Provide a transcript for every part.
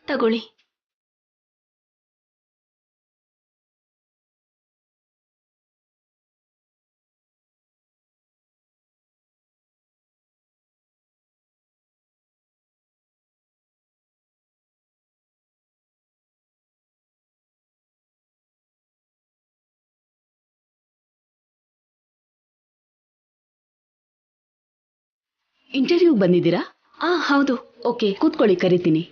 ತಗೊಳ್ಳಿ. ಇಂಟರ್ವ್ಯೂ ಬಂದಿದ್ದೀರಾ? ಹೌದು. ಓಕೆ, ಕೂತ್ಕೊಳ್ಳಿ, ಕರಿತೀನಿ.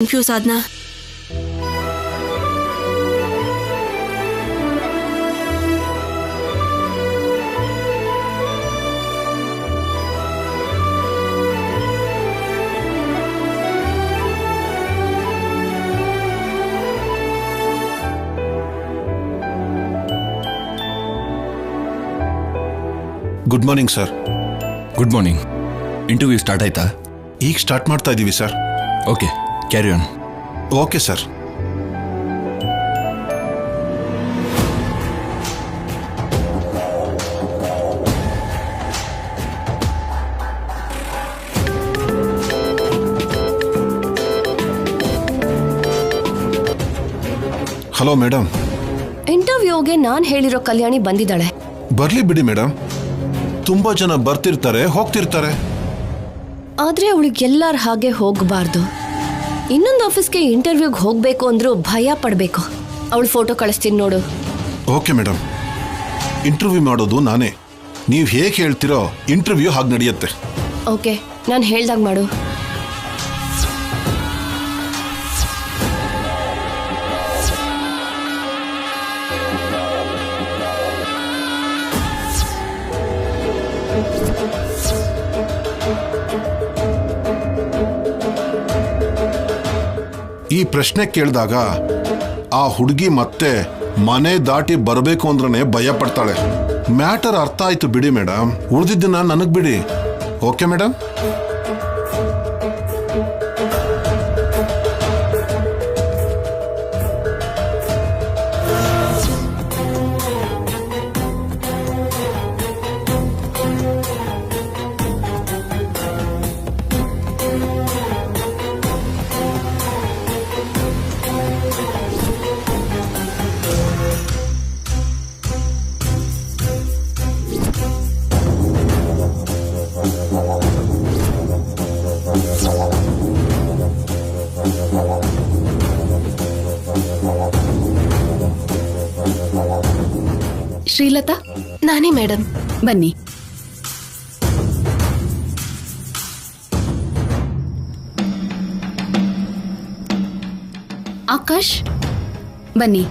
ಕನ್ಫ್ಯೂಸ್ ಆದ್ನಾ? Good morning sir. Good morning. Interview start ಆಯ್ತಾ? ಈಗ ಸ್ಟಾರ್ಟ್ ಮಾಡ್ತಾ ಇದ್ದೀವಿ sir. Okay, carry on. Okay sir. Hello madam. ಇಂಟರ್ವ್ಯೂಗೆ ನಾನ್ ಹೇಳಿರೋ ಕಲ್ಯಾಣಿ ಬಂದಿದ್ದಾಳೆ. ಬರ್ಲಿ ಬಿಡಿ ಮೇಡಮ್, ತುಂಬಾ ಜನ ಬರ್ತಿರ್ತಾರೆ ಹೋಗ್ತಿರ್ತಾರೆ. ಆದ್ರೆ ಅವಳಿಗೆ ಎಲ್ಲಾರ ಹಾಗೆ ಹೋಗಬಾರ್ದು. ಇನ್ನೊಂದು ಆಫೀಸ್ಗೆ ಇಂಟರ್ವ್ಯೂಗೆ ಹೋಗ್ಬೇಕು ಅಂದ್ರೂ ಭಯ ಪಡ್ಬೇಕು. ಅವಳ ಫೋಟೋ ಕಳಿಸ್ತೀನಿ ನೋಡು. ಓಕೆ ಮೇಡಮ್, ಇಂಟರ್ವ್ಯೂ ಮಾಡೋದು ನಾನೇ. ನೀವು ಹೇಗೆ ಹೇಳ್ತಿರೋ ಇಂಟರ್ವ್ಯೂ ಹಾಗೆ ನಡೆಯುತ್ತೆ. ಓಕೆ, ನಾನು ಹೇಳ್ದಾಗ ಮಾಡು. ಈ ಪ್ರಶ್ನೆ ಕೇಳಿದಾಗ ಆ ಹುಡುಗಿ ಮತ್ತೆ ಮನೆ ದಾಟಿ ಬರಬೇಕು ಅಂದ್ರೇ ಭಯ ಪಡ್ತಾಳೆ. ಮ್ಯಾಟರ್ ಅರ್ಥ ಆಯ್ತು ಬಿಡಿ ಮೇಡಮ್, ಉಳಿದಿದ್ದನ್ನ ನನಗ್ ಬಿಡಿ. Okay madam? ಶ್ರೀಲತಾ, ನಾನೇ ಮೇಡಮ್. ಬನ್ನಿ. ಆಕಾಶ್, ಬನ್ನಿ.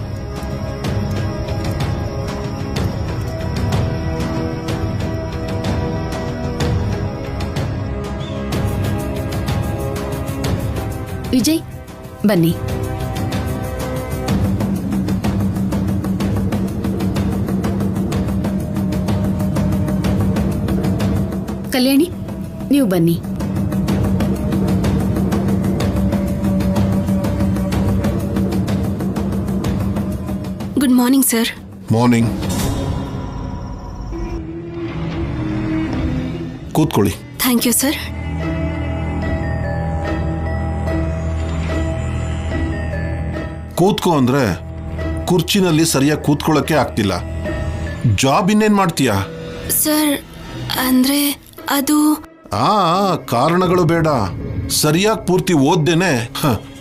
ವಿಜಯ್, ಬನ್ನಿ. ಕಲ್ಯಾಣಿ, ನೀವು ಬನ್ನಿ. Good morning sir. ಮಾರ್ನಿಂಗ್. ಕೂತ್ಕೊಳ್ಳಿ. Thank you sir. ಕೂತ್ಕೋ ಅಂದ್ರೆ ಕುರ್ಚಿನಲ್ಲಿ ಸರಿಯಾಗಿ ಕೂತ್ಕೊಳ್ಳೋಕೆ ಆಗ್ತಿಲ್ಲ. ಜಾಬ್ ಇನ್ನೇನ್ ಮಾಡ್ತೀಯಾ? ಸರ್ ಅಂದ್ರೆ ಅದು ಕಾರಣಗಳು ಬೇಡ. ಸರಿಯಾಗಿ ಪೂರ್ತಿ ಓದ್ದೇನೆ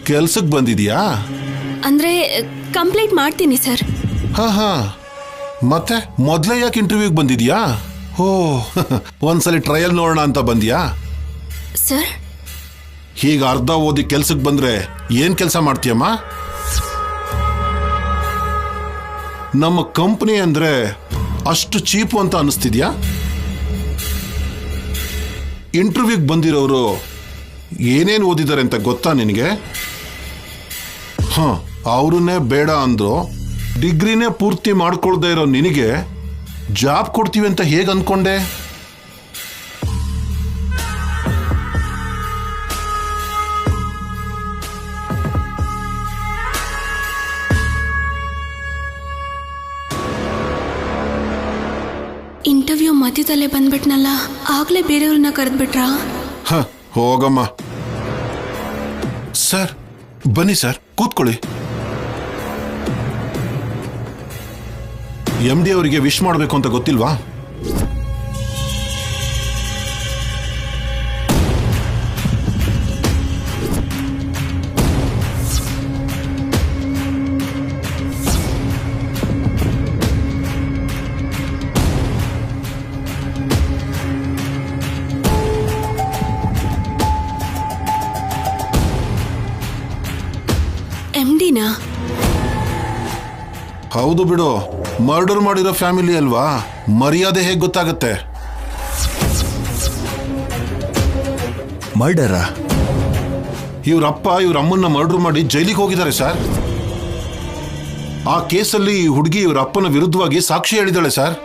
ಕೆಲ್ಸಕ್ಕೆ ಬಂದಿದ್ಯಾ? ಅಂದ್ರೆ ಕಂಪ್ಲೀಟ್ ಮಾಡ್ತೀನಿ ಸರ್. ಹಾ ಮತ್ತೆ ಮೊದ್ಲೇ ಯಾಕೆ ಇಂಟರ್ವ್ಯೂಗೆ ಬಂದಿದ್ಯಾ? ಓ ಒಂದ್ಸಲಿ ಟ್ರಯಲ್ ನೋಡೋಣ ಅಂತ ಬಂದ್ಯಾ? ಸರ್ ಹೀಗ ಅರ್ಧ ಓದಿ ಕೆಲ್ಸಕ್ಕೆ ಬಂದ್ರೆ ಏನ್ ಕೆಲಸ ಮಾಡ್ತೀಯಮ್ಮ? ನಮ್ಮ ಕಂಪನಿ ಅಂದ್ರೆ ಅಷ್ಟು ಚೀಪು ಅಂತ ಅನಿಸ್ತಿದ್ಯಾ? ಇಂಟರ್ವ್ಯೂಗೆ ಬಂದಿರೋರು ಏನೇನು ಓದಿದ್ದಾರೆ ಅಂತ ಗೊತ್ತಾ ನಿನಗೆ? ಅವ್ರನ್ನೇ ಬೇಡ ಅಂದ್ರು. ಡಿಗ್ರಿನೇ ಪೂರ್ತಿ ಮಾಡ್ಕೊಳ್ದೇ ಇರೋ ನಿನಗೆ ಜಾಬ್ ಕೊಡ್ತೀವಿ ಅಂತ ಹೇಗೆ ಅನ್ಕೊಂಡೆ? ಇಂಟರ್ವ್ಯೂ ಮಧ್ಯದಲ್ಲೇ ಬಂದ್ಬಿಟ್ನಲ್ಲ, ಆಗ್ಲೇ ಬೇರೆಯವ್ರನ್ನ ಕರೆದ್ಬಿಟ್ರಾ? ಹೋಗಮ್ಮ. ಸರ್ ಬನ್ನಿ ಸರ್, ಕೂತ್ಕೊಳ್ಳಿ. MD ಅವರಿಗೆ ವಿಶ್ ಮಾಡಬೇಕು ಅಂತ ಗೊತ್ತಿಲ್ವಾ? MDನಾ? ಹೌದು ಬಿಡು, ಮರ್ಡರ್ ಮಾಡಿರೋ ಫ್ಯಾಮಿಲಿ ಅಲ್ವಾ, ಮರ್ಯಾದೆ ಹೇಗೆ ಗೊತ್ತಾಗತ್ತೆ? ಮರ್ಡರಾ? ಇವ್ರಪ್ಪ ಇವ್ರ ಅಮ್ಮನ್ನ ಮರ್ಡರ್ ಮಾಡಿ ಜೈಲಿಗೆ ಹೋಗಿದ್ದಾರೆ ಸರ್. ಆ ಕೇಸಲ್ಲಿ ಈ ಹುಡುಗಿ ಇವ್ರ ಅಪ್ಪನ ವಿರುದ್ಧವಾಗಿ ಸಾಕ್ಷಿ ಹೇಳಿದಾಳೆ ಸರ್.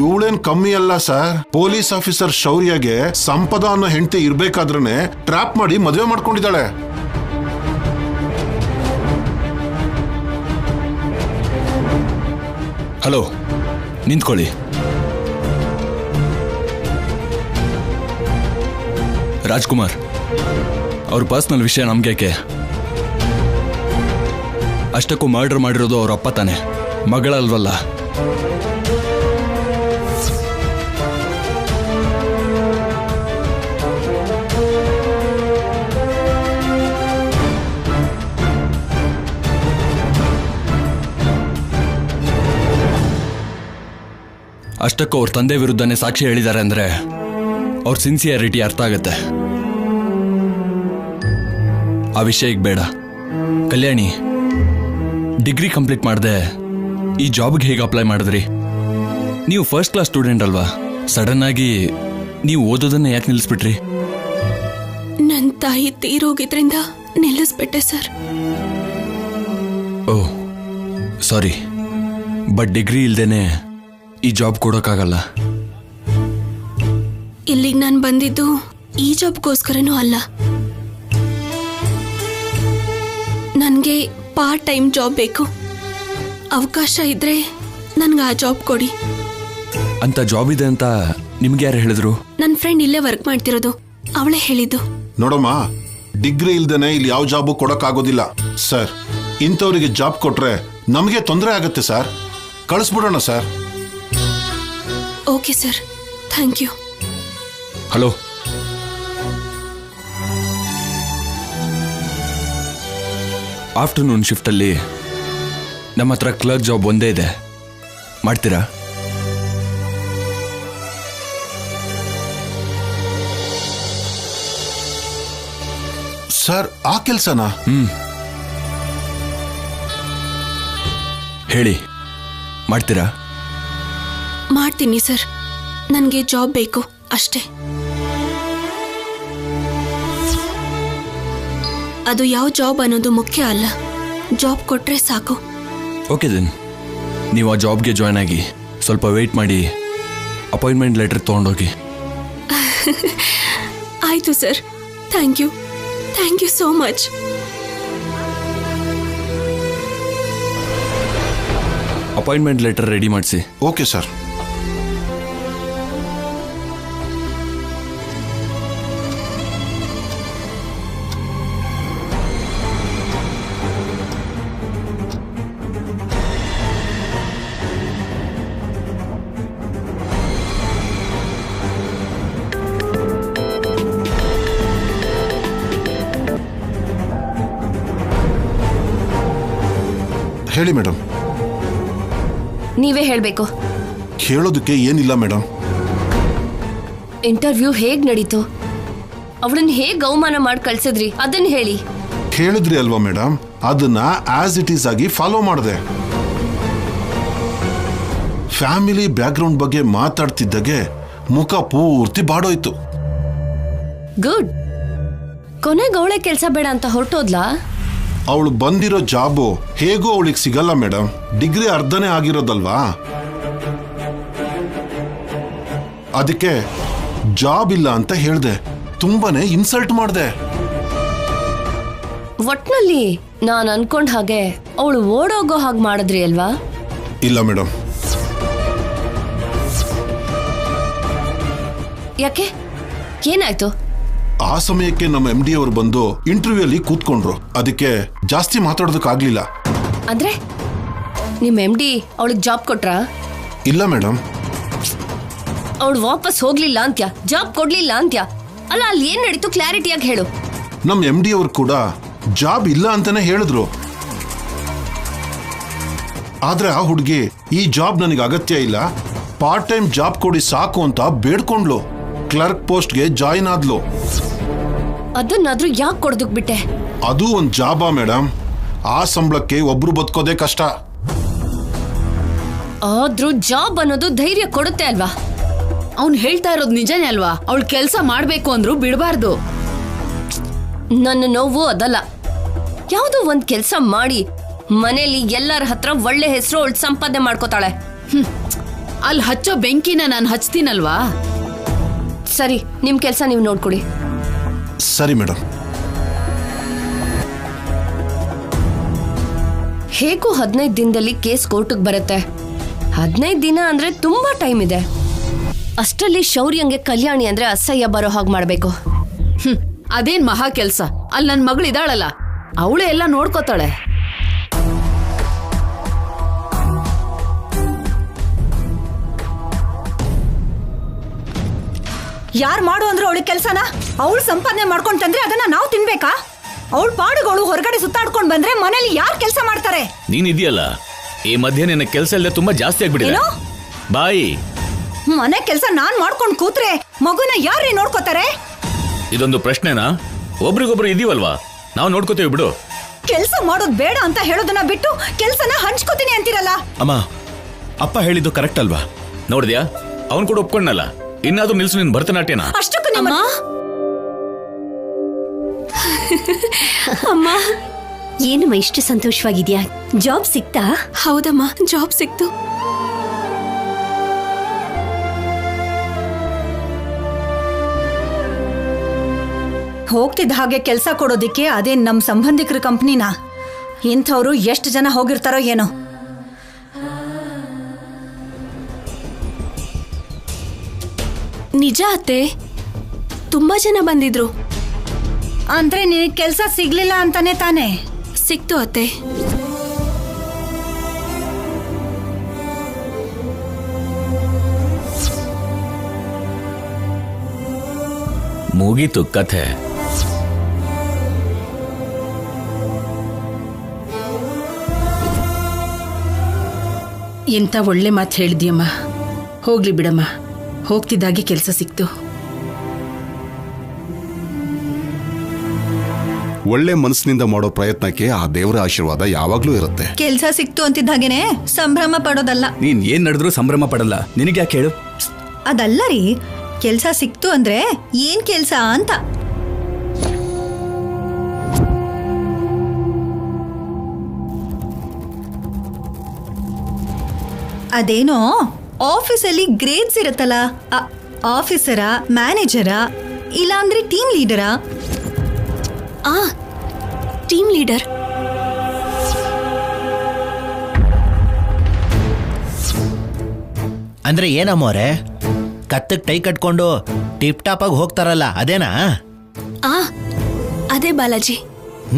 ಇವಳೇನ್ ಕಮ್ಮಿ ಅಲ್ಲ ಸರ್. ಪೊಲೀಸ್ ಆಫೀಸರ್ ಶೌರ್ಯಗೆ ಸಂಪದ ಅನ್ನೋ ಹೆಂಡತಿ ಇರ್ಬೇಕಾದ್ರೇನೆ ಟ್ರ್ಯಾಪ್ ಮಾಡಿ ಮದುವೆ ಮಾಡ್ಕೊಂಡಿದ್ದಾಳೆ. ಹಲೋ, ನಿಂತ್ಕೊಳ್ಳಿ. ರಾಜ್ಕುಮಾರ್, ಅವ್ರ ಪರ್ಸನಲ್ ವಿಷಯ ನಮ್ಗೇಕೆ? ಅಷ್ಟಕ್ಕೂ ಮರ್ಡರ್ ಮಾಡಿರೋದು ಅವ್ರ ಅಪ್ಪ ತಾನೆ, ಮಗಳಲ್ವಲ್ಲ. ಅಷ್ಟಕ್ಕೂ ಅವ್ರ ತಂದೆ ವಿರುದ್ಧನೇ ಸಾಕ್ಷಿ ಹೇಳಿದ್ದಾರೆ ಅಂದ್ರೆ ಅವ್ರ ಸಿನ್ಸಿಯಾರಿಟಿ ಅರ್ಥ ಆಗತ್ತೆ. ಆ ವಿಷಯ ಈಗ ಬೇಡ. ಕಲ್ಯಾಣಿ, ಡಿಗ್ರಿ ಕಂಪ್ಲೀಟ್ ಮಾಡದೆ ಈ ಜಾಬ್ಗೆ ಹೇಗೆ ಅಪ್ಲೈ ಮಾಡಿದ್ರಿ? ನೀವು ಫಸ್ಟ್ ಕ್ಲಾಸ್ ಸ್ಟೂಡೆಂಟ್ ಅಲ್ವಾ? ಸಡನ್ ಆಗಿ ನೀವು ಓದೋದನ್ನ ಯಾಕೆ ನಿಲ್ಲಿಸ್ಬಿಟ್ರಿ? ನನ್ನ ತಾಯಿ ತೀರೋಗಿದ್ರಿಂದ ನಿಲ್ಲಿಸ್ಬಿಟ್ಟೆ sir. Oh sorry, but degree ಇಲ್ದೇನೆ ಈ ಜಾಬ್ ಕೊಡೋಕ್ಕಾಗಲ್ಲ. ಇಲ್ಲಿಗೆ ನಾನು ಬಂದಿದ್ದು ಈ ಜಾಬ್ಗೋಸ್ಕರನೂ ಅಲ್ಲ. ನನಗೆ ಪಾರ್ಟ್ ಟೈಮ್ ಜಾಬ್ ಬೇಕು. ಅವಕಾಶ ಇದ್ರೆ ನನ್ಗೆ ಆ ಜಾಬ್ ಕೊಡಿ. ಅಂತ ಜಾಬ್ ಇದೆ ಅಂತ ನಿಮ್ಗೆ ಯಾರು ಹೇಳಿದ್ರು? ನನ್ನ ಫ್ರೆಂಡ್ ಇಲ್ಲೇ ವರ್ಕ್ ಮಾಡ್ತಿರೋದು, ಅವಳೇ ಹೇಳಿದ್ದು. ನೋಡಮ್ಮ, ಡಿಗ್ರಿ ಇಲ್ದೇನೆ ಇಲ್ಲಿ ಯಾವ ಜಾಬು ಕೊಡಕ್ಕಾಗೋದಿಲ್ಲ ಸರ್. ಇಂಥವ್ರಿಗೆ ಜಾಬ್ ಕೊಟ್ರೆ ನಮಗೆ ತೊಂದರೆ ಆಗತ್ತೆ ಸರ್. ಕಳಿಸ್ಬಿಡೋಣ sir. Okay sir, thank you. Hello, afternoon ಶಿಫ್ಟಲ್ಲಿ ನಮ್ಮ ಹತ್ರ ಕ್ಲರ್ಕ್ ಜಾಬ್ ಒಂದೇ ಇದೆ, ಮಾಡ್ತೀರಾ? ಸರ್ ಆ ಕೆಲಸನಾ? ಹೇಳಿ, ಮಾಡ್ತೀರಾ? ಮಾಡ್ತೀನಿ ಸರ್. ನನಗೆ ಜಾಬ್ ಬೇಕು ಅಷ್ಟೇ. ಅದು ಯಾವ ಜಾಬ್ ಅನ್ನೋದು ಮುಖ್ಯ ಅಲ್ಲ, ಜಾಬ್ ಕೊಟ್ರೆ ಸಾಕು. ಓಕೆ ದೆನ್, ನೀವು ಆ ಜಾಬ್ಗೆ ಜಾಯ್ನ್ ಆಗಿ ಸ್ವಲ್ಪ ವೆಯ್ಟ್ ಮಾಡಿ ಅಪಾಯಿಂಟ್ಮೆಂಟ್ ಲೆಟರ್ ತೊಗೊಂಡೋಗಿ. ಆಯಿತು sir, thank you so much. Appointment letter ready ಮಾಡಿಸಿ. Okay sir. ಹೇಳಿ ಮೇಡಮ್. ನೀವೇ ಹೇಳ್ಬೇಕು. ಹೇಳೋದಕ್ಕೆ ಏನಿಲ್ಲ ಮೇಡಮ್. ಇಂಟರ್ವ್ಯೂ ಹೇಗ್ ನಡೀತು? ಅವಳನ್ನ ಹೇಗ್ ಅವಮಾನ ಮಾಡಿ ಕಳ್ಸಿದ್ರಿ ಅದನ್ನ ಹೇಳಿ. ಹೇಳಿದ್ರಿ ಅಲ್ವಾ ಮೇಡಮ್, ಅದನ್ನ ಆಸ್ ಇಟ್ ಈಸ್ ಆಗಿ ಫಾಲೋ ಮಾಡಿದೆ. ಫ್ಯಾಮಿಲಿ ಬ್ಯಾಕ್ಗ್ರೌಂಡ್ ಬಗ್ಗೆ ಮಾತಾಡ್ತಿದ್ದಾಗೆ ಮುಖ ಪೂರ್ತಿ ಬಾಡೋಯ್ತು. ಗುಡ್. ಕೊನೆಗೆ ಅವಳೆ ಕೆಲಸ ಬೇಡ ಅಂತ ಹೊರಟೋದ್ಲಾ? ಅವಳು ಬಂದಿರೋ ಜಾಬು ಹೇಗೋ ಅವಳಿಗೆ ಸಿಗಲ್ಲ ಮೇಡಮ್. ಡಿಗ್ರಿ ಅರ್ಧನೇ ಆಗಿರೋದಲ್ವಾ, ಅದಕ್ಕೆ ಜಾಬ್ ಇಲ್ಲ ಅಂತ ಹೇಳ್ದೆ. ತುಂಬಾನೇ ಇನ್ಸಲ್ಟ್ ಮಾಡಿದೆ. ಒಟ್ನಲ್ಲಿ ನಾನು ಅನ್ಕೊಂಡ್ ಹಾಗೆ ಅವಳು ಓಡೋಗೋ ಹಾಗೆ ಮಾಡಿದ್ರಿ ಅಲ್ವಾ? ಇಲ್ಲ ಮೇಡಮ್. ಯಾಕೆ? ಏನಾಯ್ತು? ಆ ಸಮಯಕ್ಕೆ ನಮ್ಮ MD ಅವರು ಬಂದು ಇಂಟರ್ವ್ಯೂ ಅಲ್ಲಿ ಕೂತ್ಕೊಂಡ್ರು. ಅದಕ್ಕೆ ಜಾಸ್ತಿ ಮಾತಾಡೋದಕ್ಕಾಗ್ಲಿಲ್ಲ. ಅಂದ್ರೆ ನಿಮ್ MD ಅವಳಿಗೆ ಜಾಬ್ ಕೊಟ್ರಾ? ಇಲ್ಲ ಮೇಡಮ್. ಅವಳು ವಾಪಸ್ ಹೋಗ್ಲಿಲ್ಲ ಅಂತ್ಯ, ಜಾಬ್ ಕೊಡ್ಲಿಲ್ಲ ಅಂತ್ಯ. ಅಲ್ಲ, ಅಲ್ಲಿ ಏನ್ ನಡೀತು ಕ್ಲಾರಿಟಿಯಾಗಿ ಹೇಳು. ನಮ್ಮ MD ಅವರು ಕೂಡ ಜಾಬ್ ಇಲ್ಲ ಅಂತಾನೆ ಹೇಳಿದ್ರು. ಆದ್ರೆ ಆ ಹುಡುಗಿ ಈ ಜಾಬ್ ನನಗೆ ಅಗತ್ಯ ಇಲ್ಲ, ಪಾರ್ಟ್ ಟೈಮ್ ಜಾಬ್ ಕೊಡಿ ಸಾಕು ಅಂತ ಬೇಡ್ಕೊಂಡ್ಲು. ಕ್ಲರ್ಕ್ ಪೋಸ್ಟ್ಗೆ ಜಾಯಿನ್ ಆದ್ಲು. ಅದನ್ನಾದ್ರೂ ಯಾಕೆ ಕೊಡೋದಕ್ ಬಿಟ್ಟೆ? ಅದು ಒಂದು ಜಾಬಾ ಮೇಡಮ್? ಆ ಸಂಬಳಕ್ಕೆ ಒಬ್ರು ಬದುಕೋದೇ ಕಷ್ಟ. ಆದ್ರೂ ಜಾಬ್ ಅನ್ನೋದು ಧೈರ್ಯ ಕೊಡುತ್ತೆ ಅಲ್ವಾ? ಅವ್ನು ಹೇಳ್ತಾ ಇರೋದು ನಿಜನೇ ಅಲ್ವಾ? ಅವಳು ಕೆಲಸ ಮಾಡ್ಬೇಕು ಅಂದ್ರು ಬಿಡಬಾರ್ದು. ನನ್ನ ನೋವು ಅದಲ್ಲ. ಯಾವುದೋ ಒಂದ್ ಕೆಲ್ಸ ಮಾಡಿ ಮನೇಲಿ ಎಲ್ಲರ ಹತ್ರ ಒಳ್ಳೆ ಹೆಸರು ಅವಳು ಸಂಪಾದನೆ ಮಾಡ್ಕೋತಾಳೆ. ಅಲ್ಲಿ ಹಚ್ಚೋ ಬೆಂಕಿನ ನಾನು ಹಚ್ತೀನಲ್ವಾ? ಸರಿ, ನಿಮ್ ಕೆಲ್ಸ ನೀವು ನೋಡ್ಕೊಡಿ. ಸರಿ ಮೇಡಮ್. ಹೇಗೂ 15 ದಿನದಲ್ಲಿ ಕೇಸ್ ಕೋರ್ಟಿಗೆ ಬರುತ್ತೆ. 15 ದಿನ ಅಂದ್ರೆ ತುಂಬಾ ಟೈಮ್ ಇದೆ. ಅಷ್ಟರಲ್ಲಿ ಶೌರ್ಯಂಗೆ ಕಲ್ಯಾಣಿ ಅಂದ್ರೆ ಅಸಹ್ಯ ಬರೋ ಹಾಗೆ ಮಾಡ್ಬೇಕು. ಅದೇನ್ ಮಹಾ ಕೆಲ್ಸ? ಅಲ್ಲಿ ನನ್ ಮಗಳು ಇದಾಳಲ್ಲ, ಅವಳೇ ಎಲ್ಲ ನೋಡ್ಕೋತಾಳೆ. ಯಾರು ಮಾಡು ಅಂದ್ರು ಅವಳಿಗೆ ಕೆಲ್ಸನ? ಅವಳು ಸಂಪಾದನೆ ಮಾಡ್ಕೊಂಡ್ ತಂದ್ರೆ ಅದನ್ನ ನಾವು ತಿನ್ಬೇಕಾ? ಅವಳ ಪಾಡುಗಳು ಹೊರಗಡೆ ಸುತ್ತಾಡ್ಕೊಂಡ್ ಬಂದ್ರೆ ಮನೇಲಿ ಯಾರು ಕೆಲಸ ಮಾಡ್ತಾರೆ? ನೀನ್ ಇದೆಯಲ್ಲ, ಈ ಮಧ್ಯೆ ನಿನ್ನ ಕೆಲಸ ಎಲ್ಲ ತುಂಬಾ ಜಾಸ್ತಿ ಆಗ್ಬಿಟ್ಟಿದೆ. ಬಾಯಿ, ಮನೆ ಕೆಲಸ ನಾನ್ ಮಾಡ್ಕೊಂಡ್ ಕೂತ್ರೆ ಮಗುನ ಯಾರೇ ನೋಡ್ಕೋತಾರೆ? ಇದೊಂದು ಪ್ರಶ್ನೆನಾ? ಒಬ್ರಿಗೊಬ್ರು ಇದೀವಲ್ವಾ, ನಾವು ನೋಡ್ಕೋತೀವಿ ಬಿಡು. ಕೆಲಸ ಮಾಡೋದ್ ಬೇಡ ಅಂತ ಹೇಳೋದನ್ನ ಬಿಟ್ಟು ಕೆಲ್ಸನ ಹಂಚ್ಕೋತೀನಿ ಅಂತಿರಲ್ಲ. ಅಮ್ಮ, ಅಪ್ಪ ಹೇಳಿದ್ದು ಕರೆಕ್ಟ್ ಅಲ್ವಾ? ನೋಡಿದ್ಯಾ, ಅವನ್ ಕೂಡ ಒಪ್ಕೊಂಡಲ್ಲ. ಇನ್ನಾದ್ರೂ ನಿಲ್ಸು ನಿನ್ ಭರತನಾಟ್ಯನ. ಅಷ್ಟಕ್ಕೂ ನಿಮ್ಮ ಅಮ್ಮ, ಏನಮ್ಮ ಇಷ್ಟು ಸಂತೋಷವಾಗಿದ್ಯಾ? ಜಾಬ್ ಸಿಕ್ತಾ? ಹೌದಮ್ಮ, ಜಾಬ್ ಸಿಕ್ತು. ಹೋಗ್ತಿದ್ದ ಹಾಗೆ ಕೆಲಸ ಕೊಡೋದಿಕ್ಕೆ ಅದೇ ನಮ್ ಸಂಬಂಧಿಕರ ಕಂಪ್ನಿನ. ಇಂಥವ್ರು ಎಷ್ಟು ಜನ ಹೋಗಿರ್ತಾರೋ ಏನೋ. ನಿಜ ಅತ್ತೆ, ತುಂಬಾ ಜನ ಬಂದಿದ್ರು. ಅಂದ್ರೆ ನಿನಗೆ ಕೆಲಸ ಸಿಗ್ಲಿಲ್ಲ ಅಂತಾನೆ ತಾನೆ? ಸಿಕ್ತು ಅತ್ತೆ. ಮುಗೀತು ಕಥೆ. ಎಂತ ಒಳ್ಳೆ ಮಾತು ಹೇಳಿದ್ಯಮ್ಮ. ಹೋಗ್ಲಿ ಬಿಡಮ್ಮ, ಹೋಗ್ತಿದ್ದಾಗೆ ಕೆಲಸ ಸಿಕ್ತು. ಒಳ್ಳೆ ಮನಸ್ಸಿನಿಂದ ಮಾಡೋ ಪ್ರಯತ್ನಕ್ಕೆ ಆ ದೇವರ ಆಶೀರ್ವಾದ ಯಾವಾಗ್ಲೂ ಇರುತ್ತೆ. ಕೆಲ್ಸ ಸಿಕ್ತು ಅಂತಿದ್ದಾಗೇನೆ ಸಂಭ್ರಮ ಪಡೋದಲ್ಲ. ನೀನ್ ಏನ್ ನಡೆದ್ರು ಸಂಭ್ರಮ ಪಡಲ್ಲ. ನಿನಗೆ ಯಾಕೆ ಹೇಳು? ಅದಲ್ಲ ರೀ, ಕೆಲ್ಸ ಸಿಕ್ತು ಅಂದ್ರೆ ಏನ್ ಕೆಲ್ಸ ಅಂತ. ಅದೇನೋ ಆಫೀಸಲ್ಲಿ ಗ್ರೇಡ್ಸ್ ಇರುತ್ತಲ್ಲ, ಆಫೀಸರಾ, ಮ್ಯಾನೇಜರಾ, ಇಲ್ಲಾಂದ್ರೆ ಟೀಮ್ ಲೀಡರಾ? Team leader. ಅಂದ್ರೆ ಏನಮ್ಮೋರೆ, ಕತ್ತಕ್ಕೆ ಟೈ ಕಟ್ಕೊಂಡು ಟಿಪ್ ಟಾಪ್ ಆಗಿ ಹೋಗ್ತಾರಲ್ಲ ಅದೇನಾ? ಆ ಅದೇ ಬಾಲಾಜಿ.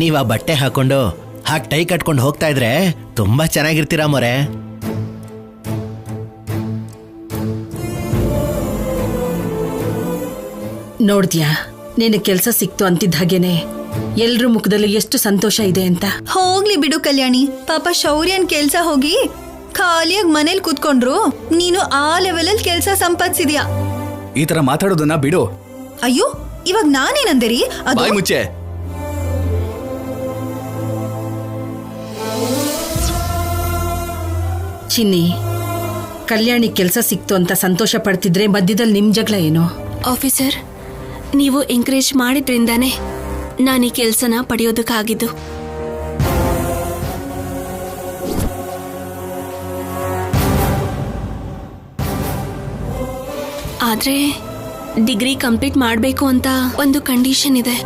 ನೀವ್ ಆ ಬಟ್ಟೆ ಹಾಕೊಂಡು ಹಾಗೆ ಟೈ ಕಟ್ಕೊಂಡು ಹೋಗ್ತಾ ಇದ್ರೆ ತುಂಬಾ ಚೆನ್ನಾಗಿರ್ತೀರಾ ಮೊರೆ. ನೋಡ್ದ್ಯಾ, ನಿನ್ನ ಕೆಲಸ ಸಿಕ್ತು ಅಂತಿದ್ದ ಹಾಗೇನೆ ಎಲ್ರ ಮುಖದಲ್ಲಿ ಎಷ್ಟು ಸಂತೋಷ ಇದೆ ಅಂತ. ಹೋಗ್ಲಿ ಬಿಡು ಕಲ್ಯಾಣಿ, ಪಾಪ ಶೌರ್ಯನ್ ಕೆಲ್ಸ ಹೋಗಿ ಖಾಲಿಯಾಗಿ ಮನೇಲಿ ಕೂತ್ಕೊಂಡ್ರು, ನೀನು ಆ ಲೆವೆಲಲ್ಲಿ ಕೆಲ್ಸ ಸಂಪಾದಿಸಿದ್ಯಾ. ಈ ತರ ಮಾತಾಡೋದನ್ನ ಬಿಡು. ಅಯ್ಯೋ, ಇವಾಗ ನಾನೇನಂದೇರಿ? ಅದು ಬಾಯ್ ಮುಚ್ಚೆ. ಚಿನ್ನಿ, ಕಲ್ಯಾಣಿ ಕೆಲಸ ಸಿಕ್ತು ಅಂತ ಸಂತೋಷ ಪಡ್ತಿದ್ರೆ ಮಧ್ಯದಲ್ಲಿ ನಿಮ್ ಜಗಳ ಏನು? ಆಫೀಸರ್, ನೀವು ಎಂಕರೇಜ್ ಮಾಡಿದ್ರಿಂದಾನೇ ನಾನು ಈ ಕೆಲಸನ ಪಡೆಯೋದಕ್ಕಾಗಿದ್ದು. ಆದ್ರೆ ಡಿಗ್ರಿ ಕಂಪ್ಲೀಟ್ ಮಾಡಬೇಕು ಅಂತ ಒಂದು ಕಂಡೀಷನ್ ಇದೆ.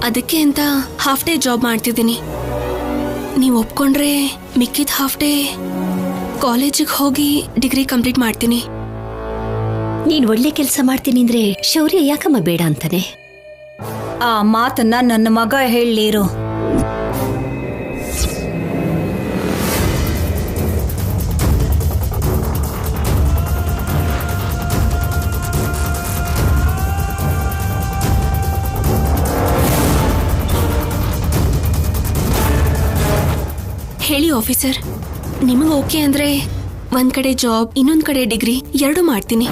ಅದಕ್ಕೆ ಅಂತ ಹಾಫ್ ಡೇ ಜಾಬ್ ಮಾಡ್ತಿದ್ದೀನಿ. ನೀವು ಒಪ್ಕೊಂಡ್ರೆ ಮಿಕ್ಕಿದ ಹಾಫ್ ಡೇ ಕಾಲೇಜಿಗೆ ಹೋಗಿ ಡಿಗ್ರಿ ಕಂಪ್ಲೀಟ್ ಮಾಡ್ತೀನಿ. ನೀನ್ ಒಳ್ಳೆ ಕೆಲಸ ಮಾಡ್ತೀನಿ ಅಂದ್ರೆ ಶೌರ್ಯ ಯಾಕಮ್ಮ ಬೇಡ ಅಂತಾನೆ? ಆ ಮಾತನ್ನ ನನ್ನ ಮಗ ಹೇಳಿರು. ಹೇಳಿ ಆಫೀಸರ್, ನಿಮಗೆ ಓಕೆ ಅಂದ್ರೆ ಒಂದ್ ಕಡೆ ಜಾಬ್, ಇನ್ನೊಂದ್ ಕಡೆ ಡಿಗ್ರಿ 2 ಮಾಡ್ತೀನಿ.